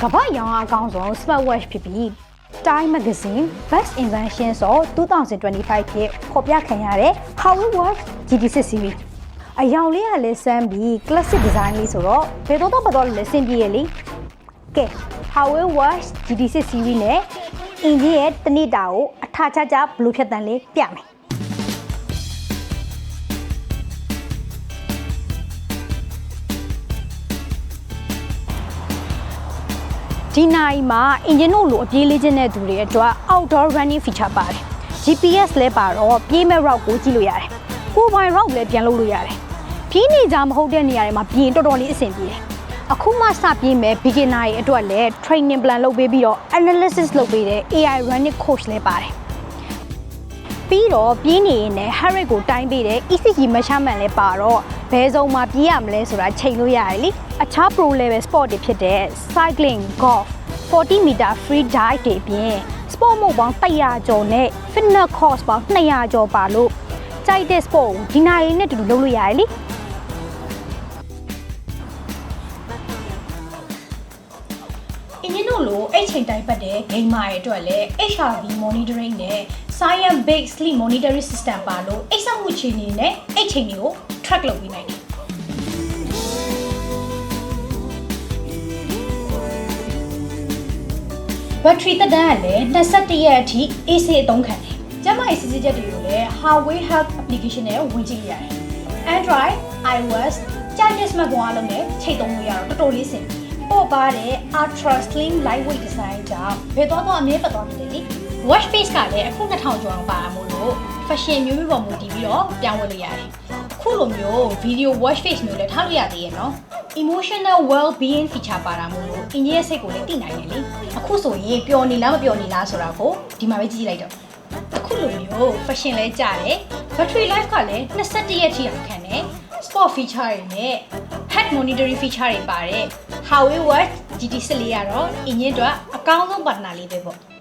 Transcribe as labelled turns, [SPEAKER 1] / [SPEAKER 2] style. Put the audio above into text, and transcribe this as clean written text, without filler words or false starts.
[SPEAKER 1] ကမ္ဘာရောင်းအကောင်းဆုံး smartwatch ဖြစ်ပြီး Time Magazine Best Inventions of 2025 ဖြစ်ဖော်ပြခံရတဲ့ Huawei Watch GT6 series အယောင်လေးကလည်းစမ်းပြီး classic design လေးဆိုတော့ဘယ်တော့မှလည်းဆင်ပြေရလေကဲ Huawei Watch GT6 series နဲ့အင်ဂျင်ရဲ့တနစ်တာကိုအထာချချဘယ်လိုဖြတ်တန်းလေးပြမယ်ဒီနိုင်မှာ engine တို့လိုအပြေးလေးခြင်းတဲ့သူတွေအတွက် outdoor running feature ပါတယ် GPS လဲပါတော့ပြေးမဲ့ route ကိုကြည့်လို့ရတယ်ကိုယ်ပိုင် route လည်းပြန်လုပ်လို့ရတယ်ပြေးနေကြမဟုတ်တဲ့နေရာတွေမှာပြင်တော်တော်လေးအဆင်ပြေတယ်အခုမှစပြေးမဲ့ beginner တွေအတွက်လည်း training plan လုပ်ပေးပြီးတော့ analysis လုပ်ပေးတဲ့ AI running coach လဲပါတယ်ပြီးတော့ပြေးနေရင်လည်း heart rate ကိုတိုင်းပေးတဲ့ ECG measurement လဲပါတော့ဘယ်စုံမှာပြေးရမလဲဆိုတာချိန်လို့ရတယ်လीအခြား pro level sport တွေဖြစ်တဲ့ cycling golf 40 meter free dive တွေပြင် sport mode ပေါင်း100ကျော်နဲ့ fitness course ပေါင်း200ကျော်ပါလို့ကြိုက်တဲ့ sport ကိုဒီနိုင်လေးနဲ့တူတူလုပ်လို့ရတယ်လीအင်းညတို့လိုအိတ်ချိန်တိုင်းပတ်တဲ့ gamer တွေအတွက်လည်း HRV monitoring နဲ့ science based sleep monitoring system ပါလို့အိတ်ဆက်မှုချိန်တွေနဲ့အိတ်ချိန်တွေကို track လုပ်ပေးနိုင်တယ်ဘက်ထရီသက်တမ်းကလည်း21ရက်အထိ AC အသုံးခံတယ်။ကျန်းမာရေးစစ်ဆေးချက်တွေကိုလည်း Huawei Health application နဲ့ဝင်ကြည့်ရတယ်။ Android, iOS, Chinese Mac ဘောလုံးနဲ့ချိန်သုံးလို့ရတော့တော်တော်လေးစင်ပြေ။ပေါ်ပါတဲ့ Ultra Slim Lightweight Design ကြောင့်ဘယ်တော့အမြဲပတ်သွားနေတယ်လေ။ Watch face ကလည်းအခု2000ကျော်အောင်ပါတာမို့လို့ fashion မျိုးပေါ်မူတည်ပြီးတော့ပြောင်းဝယ်လို့ရတယ်။အခုလိုမျိုး video watch face မျိုးလည်းထားလို့ရသေးရဲ့နော်။ emotional well-being feature ပါတာမို့လို့အင်ဂျင်ရဲ့စိတ်ကိုလည်းသိနိုင်တယ်လေအခုဆိုရင်ပျော်နေလားမပျော်နေလားဆိုတာကိုဒီမှာပဲကြည့်လိုက်တော့အခုလိုမျိုး fashion လဲကြတယ် battery life ကလည်း21ရက်ထိအောင်ခံတယ် sport feature တွေနဲ့ head monitoring feature တွေပါတယ် Huawei Watch GT6 လေးကတော့အင်ဂျင်အတွက်အကောင်းဆုံး partner လေးပဲပေါ့